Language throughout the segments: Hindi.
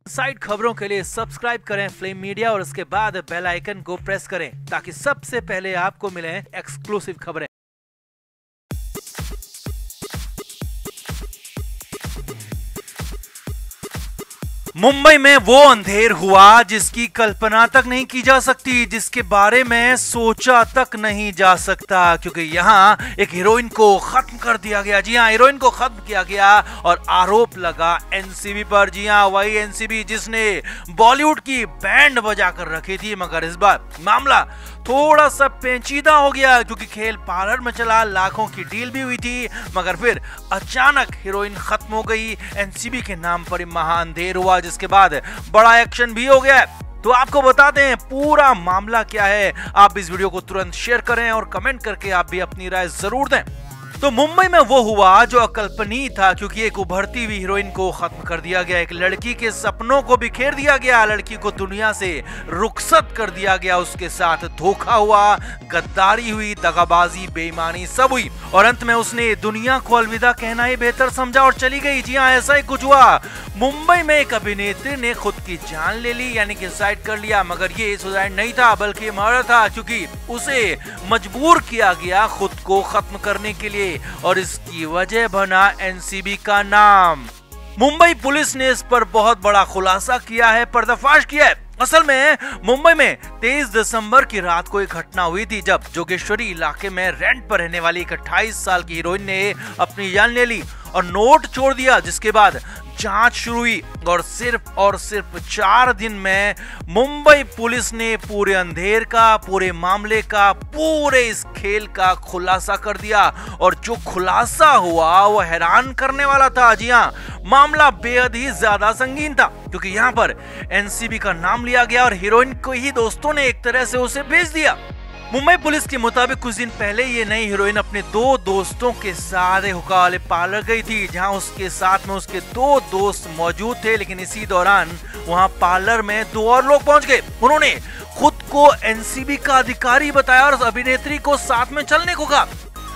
साइड खबरों के लिए सब्सक्राइब करें फ्लेम मीडिया और उसके बाद बेल आइकन को प्रेस करें ताकि सबसे पहले आपको मिले एक्सक्लूसिव खबरें। मुंबई में वो अंधेर हुआ जिसकी कल्पना तक नहीं की जा सकती, जिसके बारे में सोचा तक नहीं जा सकता, क्योंकि यहाँ एक हीरोइन को खत्म कर दिया गया। जी हाँ, हीरोइन को खत्म किया गया और आरोप लगा एनसीबी पर। जी हाँ, वही एनसीबी जिसने बॉलीवुड की बैंड बजा कर रखी थी, मगर इस बार मामला थोड़ा सा पेचीदा हो गया क्योंकि खेल पार्लर में चला, लाखों की डील भी हुई थी, मगर फिर अचानक हीरोइन खत्म हो गई। एनसीबी के नाम पर महा अंधेर हुआ, जिसके बाद बड़ा एक्शन भी हो गया। तो आपको बताते हैं पूरा मामला क्या है। आप इस वीडियो को तुरंत शेयर करें और कमेंट करके आप भी अपनी राय जरूर दें। तो मुंबई में वो हुआ जो अकल्पनीय था, क्योंकि एक उभरती हुई हीरोइन को खत्म कर दिया गया, एक लड़की के सपनों को बिखेर दिया गया, लड़की को दुनिया से रुखसत कर दिया गया, उसके साथ धोखा हुआ, गद्दारी हुई, दगाबाजी, बेईमानी सब हुई और अंत में उसने दुनिया को अलविदा कहना ही बेहतर समझा और चली गई। जी हाँ, ऐसा ही कुछ हुआ। मुंबई में एक अभिनेत्री ने खुद की जान ले ली, यानी कि सुसाइड कर लिया, मगर ये सुसाइड नहीं था बल्कि मर्डर था, क्योंकि उसे मजबूर किया गया खुद को खत्म करने के लिए और इसकी वजह बना एनसीबी का नाम। मुंबई पुलिस ने इस पर बहुत बड़ा खुलासा किया है, पर्दाफाश किया है। असल में मुंबई में 23 दिसंबर की रात को एक घटना हुई थी जब जोगेश्वरी इलाके में रेंट पर रहने वाली एक 28 साल की हीरोइन ने अपनी जान ले ली और नोट छोड़ दिया, जिसके बाद जांच शुरू हुई और सिर्फ 4 दिन में मुंबई पुलिस ने पूरे अंधेर का, पूरे मामले का, पूरे इस खेल का खुलासा कर दिया और जो खुलासा हुआ वो हैरान करने वाला था। जी हाँ, मामला बेहद ही ज्यादा संगीन था, क्योंकि यहाँ पर एनसीबी का नाम लिया गया और हीरोइन को ही दोस्तों ने एक तरह से उसे भेज दिया। मुंबई पुलिस के मुताबिक कुछ दिन पहले ये नई हीरोइन अपने 2 दोस्तों के साथ हुक्का वाले पार्लर गई थी, जहां उसके साथ में उसके 2 दोस्त मौजूद थे, लेकिन इसी दौरान वहां पार्लर में 2 और लोग पहुंच गए। उन्होंने खुद को एनसीबी का अधिकारी बताया और अभिनेत्री को साथ में चलने को कहा।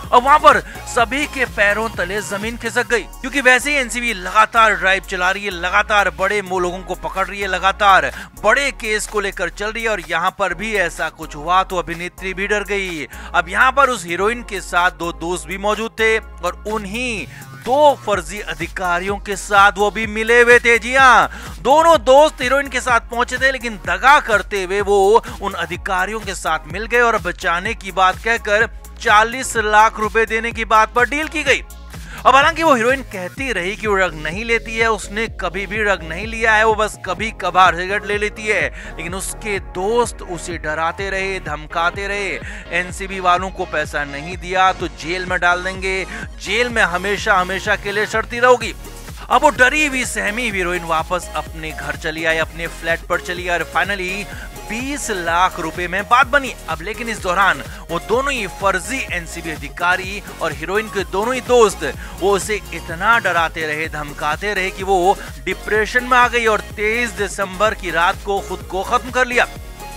और वहां पर सभी के पैरों तले जमीन खिसक गई, क्योंकि वैसे ही एनसीबी लगातार ड्राइव चला रही है, लगातार बड़े लोगों को पकड़ रही है, लगातार बड़े केस को लेकर चल रही है और यहाँ पर भी ऐसा कुछ हुआ तो अभिनेत्री भी डर गई। अब यहाँ पर उस हीरोइन के साथ 2 दोस्त भी मौजूद थे और उन्हीं 2 फर्जी अधिकारियों के साथ वो भी मिले हुए थे। जी हाँ, दोनों दोस्त हीरोइन के साथ पहुंचे थे, लेकिन दगा करते हुए वो उन अधिकारियों के साथ मिल गए और बचाने की बात कहकर 40 लाख रुपए देने की बात पर डील की गई। अब हालांकि वो हीरोइन कहती रही कि वो ड्रग नहीं लेती है, उसने कभी भी ड्रग नहीं लिया है, वो बस कभी कभार सिगरेट ले लेती है, लेकिन उसके दोस्त उसे डराते रहे, धमकाते रहे, एनसीबी वालों को पैसा नहीं दिया तो जेल में डाल देंगे, जेल में हमेशा हमेशा के लिए सड़ती रहोगी। अब वो डरी हुई सहमी हीरोइन वापस अपने घर चली आई, अपने फ्लैट पर चली आई और फाइनली 20 लाख रुपए में बात बनी। अब लेकिन इस दौरान वो दोनों ही फर्जी एनसीबी अधिकारी और हीरोइन के दोनों ही दोस्त वो उसे इतना डराते रहे, धमकाते रहे कि वो डिप्रेशन में आ गई और 23 दिसंबर की रात को खुद को खत्म कर लिया।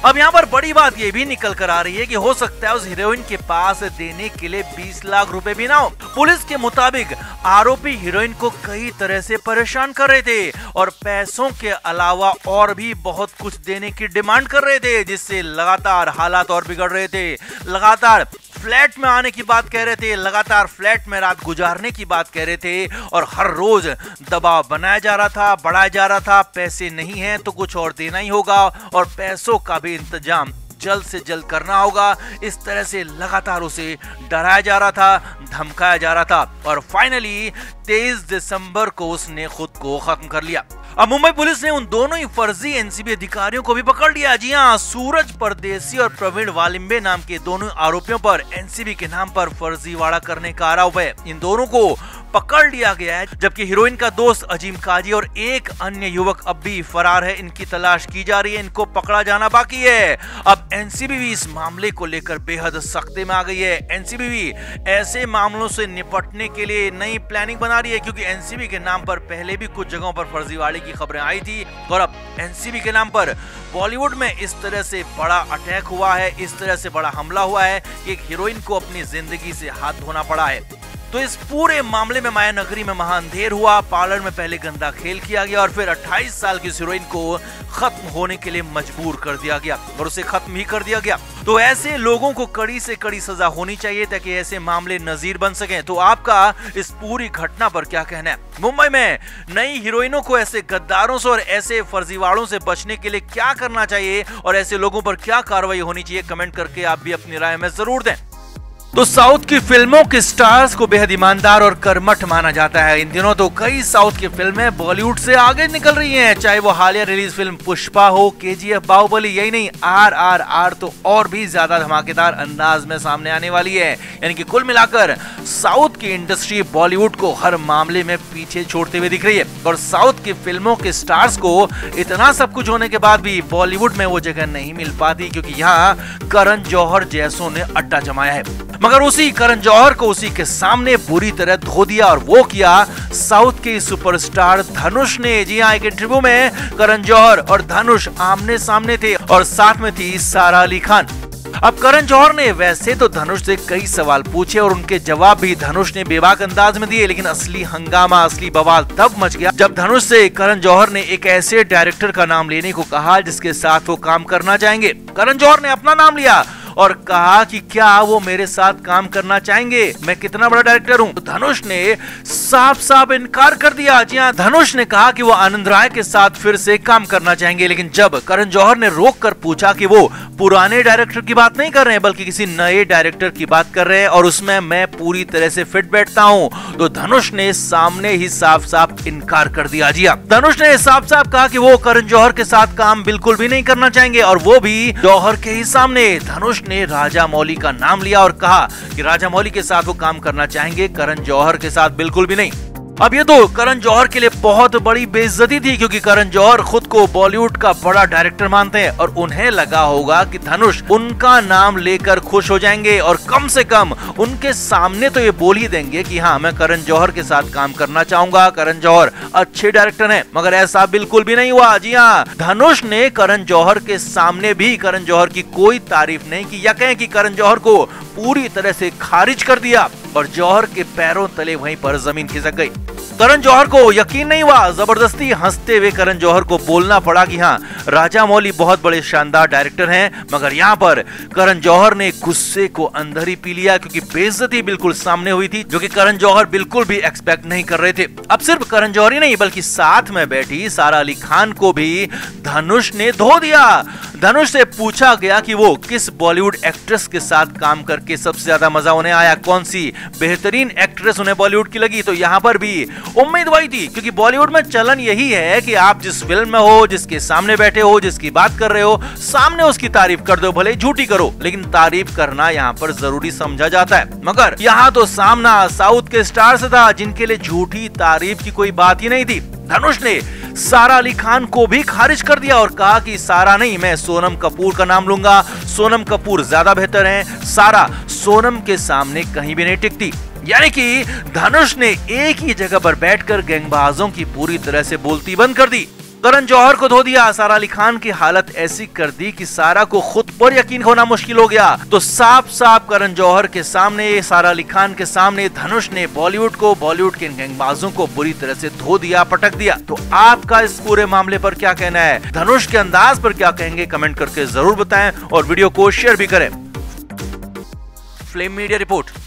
अब यहाँ पर बड़ी बात ये भी निकल कर आ रही है कि हो सकता है उस हीरोइन के पास देने के लिए 20 लाख रुपए भी ना हो। पुलिस के मुताबिक आरोपी हीरोइन को कई तरह से परेशान कर रहे थे और पैसों के अलावा और भी बहुत कुछ देने की डिमांड कर रहे थे, जिससे लगातार हालात और बिगड़ रहे थे। लगातार फ्लैट में आने की बात कह रहे थे, लगातार फ्लैट में रात गुजारने की बात कह रहे थे और हर रोज दबाव बनाया जा रहा था, बढ़ाया जा रहा था। पैसे नहीं है तो कुछ और देना ही होगा और पैसों का भी इंतजाम जल्द से जल्द करना होगा। इस तरह से लगातार उसे डराया जा रहा था, धमकाया जा रहा था और फाइनली 23 दिसंबर को उसने खुद को खत्म कर लिया। अब मुंबई पुलिस ने उन दोनों ही फर्जी एनसीबी अधिकारियों को भी पकड़ लिया। जी हाँ, सूरज परदेसी और प्रवीण वालिम्बे नाम के दोनों आरोपियों पर एनसीबी के नाम पर फर्जीवाड़ा करने का आरोप है। इन दोनों को पकड़ लिया गया है, जबकि हीरोइन का दोस्त अजीम काजी और एक अन्य युवक अब भी फरार है। इनकी तलाश की जा रही है, इनको पकड़ा जाना बाकी है। अब एनसीबी भी इस मामले को लेकर बेहद सख्ते में आ गई है। एनसीबी भी ऐसे मामलों से निपटने के लिए नई प्लानिंग बना रही है, क्योंकि एनसीबी के नाम पर पहले भी कुछ जगहों पर फर्जीवाड़े की खबरें आई थी और अब एनसीबी के नाम पर बॉलीवुड में इस तरह से बड़ा अटैक हुआ है, इस तरह से बड़ा हमला हुआ है कि एक हीरोइन को अपनी जिंदगी से हाथ धोना पड़ा है। तो इस पूरे मामले में माया नगरी में महाअंधेर हुआ। पार्लर में पहले गंदा खेल किया गया और फिर 28 साल की हीरोइन को खत्म होने के लिए मजबूर कर दिया गया और उसे खत्म ही कर दिया गया। तो ऐसे लोगों को कड़ी से कड़ी सजा होनी चाहिए ताकि ऐसे मामले नजीर बन सकें। तो आपका इस पूरी घटना पर क्या कहना है? मुंबई में नई हीरोइनों को ऐसे गद्दारों से और ऐसे फर्जीवाड़ों से बचने के लिए क्या करना चाहिए और ऐसे लोगों पर क्या कार्रवाई होनी चाहिए? कमेंट करके आप भी अपनी राय में जरूर दें। तो साउथ की फिल्मों के स्टार्स को बेहद ईमानदार और कर्मठ माना जाता है। इन दिनों तो कई साउथ की फिल्में बॉलीवुड से आगे निकल रही हैं, चाहे वो हालिया रिलीज फिल्म पुष्पा हो, केजीएफ, बाहुबली, यही नहीं RRR तो और भी ज्यादा धमाकेदार अंदाज में सामने आने वाली है। यानी कि कुल मिलाकर साउथ की इंडस्ट्री बॉलीवुड को हर मामले में पीछे छोड़ते हुए दिख रही है और साउथ की फिल्मों के स्टार्स को इतना सब कुछ होने के बाद भी बॉलीवुड में वो जगह नहीं मिल पाती, क्योंकि यहाँ करण जौहर जैसों ने अड्डा जमाया है। मगर उसी करण जौहर को उसी के सामने बुरी तरह धो दिया और वो किया साउथ के सुपरस्टार धनुष ने। जी हाँ, एक इंटरव्यू में करण जौहर और धनुष आमने सामने थे और साथ में थी सारा अली खान। अब करण जौहर ने वैसे तो धनुष से कई सवाल पूछे और उनके जवाब भी धनुष ने बेबाक अंदाज में दिए, लेकिन असली हंगामा, असली बवाल तब मच गया जब धनुष से करण जौहर ने एक ऐसे डायरेक्टर का नाम लेने को कहा जिसके साथ वो काम करना चाहेंगे। करण जौहर ने अपना नाम लिया और कहा कि क्या वो मेरे साथ काम करना चाहेंगे, मैं कितना बड़ा डायरेक्टर हूँ। तो धनुष ने साफ साफ इनकार कर दिया। जी हाँ, धनुष ने कहा कि वो आनंद राय के साथ फिर से काम करना चाहेंगे, लेकिन जब करण जौहर ने रोक कर पूछा कि वो पुराने डायरेक्टर की बात नहीं कर रहे हैं बल्कि किसी नए डायरेक्टर की बात कर रहे हैं और उसमें मैं पूरी तरह से फिट बैठता हूँ, तो धनुष ने सामने ही साफ साफ इनकार कर दिया। जी हाँ, धनुष ने साफ साफ कहा कि वो करण जौहर के साथ काम बिल्कुल भी नहीं करना चाहेंगे और वो भी जौहर के ही सामने। धनुष ने राजामौली का नाम लिया और कहा कि राजामौली के साथ वो काम करना चाहेंगे, करण जौहर के साथ बिल्कुल भी नहीं। अब ये तो करण जौहर के लिए बहुत बड़ी बेइज्जती थी, क्योंकि करण जौहर खुद को बॉलीवुड का बड़ा डायरेक्टर मानते हैं और उन्हें लगा होगा कि धनुष उनका नाम लेकर खुश हो जाएंगे और कम से कम उनके सामने तो ये बोल ही देंगे कि हाँ, मैं करण जौहर के साथ काम करना चाहूंगा, करण जौहर अच्छे डायरेक्टर हैं। मगर ऐसा बिल्कुल भी नहीं हुआ। जी हाँ, धनुष ने करण जौहर के सामने भी करण जौहर की कोई तारीफ नहीं की या कहें कि करण जौहर को पूरी तरह से खारिज कर दिया और जौहर के पैरों तले वहीं पर जमीन खिसक गई। करण जौहर को यकीन नहीं हुआ, जबरदस्ती हंसते हुए करण जौहर को बोलना पड़ा कि हाँ, राजामौली बहुत बड़े शानदार डायरेक्टर हैं। मगर यहाँ पर करण जौहर ने गुस्से को अंदर ही पी लिया, क्योंकि बेइज्जती बिल्कुल सामने हुई थी जो कि करण जौहर बिल्कुल भी एक्सपेक्ट नहीं कर रहे थे। अब सिर्फ करण जौहर ही नहीं बल्कि साथ में बैठी सारा अली खान को भी धनुष ने धो दिया। धनुष से पूछा गया कि वो किस बॉलीवुड एक्ट्रेस के साथ काम करके सबसे ज्यादा मजा उन्हें आया, कौन सी बेहतरीन एक्ट्रेस उन्हें बॉलीवुड की लगी। तो यहाँ पर भी उम्मीद वही थी, क्योंकि बॉलीवुड में चलन यही है कि आप जिस फिल्म में हो, जिसके सामने बैठे हो, जिसकी बात कर रहे हो, सामने उसकी तारीफ कर दो, भले झूठी करो, लेकिन तारीफ करना यहाँ पर जरूरी समझा जाता है। मगर यहाँ तो सामना साउथ के स्टार से था जिनके लिए झूठी तारीफ की कोई बात ही नहीं थी। धनुष ने सारा अली खान को भी खारिज कर दिया और कहा कि सारा नहीं, मैं सोनम कपूर का नाम लूंगा, सोनम कपूर ज्यादा बेहतर हैं, सारा सोनम के सामने कहीं भी नहीं टिकती। यानी कि धनुष ने एक ही जगह पर बैठकर गैंगबाजों की पूरी तरह से बोलती बंद कर दी, करण जौहर को धो दिया, सारा अली खान की हालत ऐसी कर दी कि सारा को खुद पर यकीन होना मुश्किल हो गया। तो साफ साफ करण जौहर के सामने, सारा अली खान के सामने धनुष ने बॉलीवुड को, बॉलीवुड के गैंगबाजों को बुरी तरह से धो दिया, पटक दिया। तो आपका इस पूरे मामले पर क्या कहना है? धनुष के अंदाज पर क्या कहेंगे? कमेंट करके जरूर बताएं और वीडियो को शेयर भी करें। Flame media report.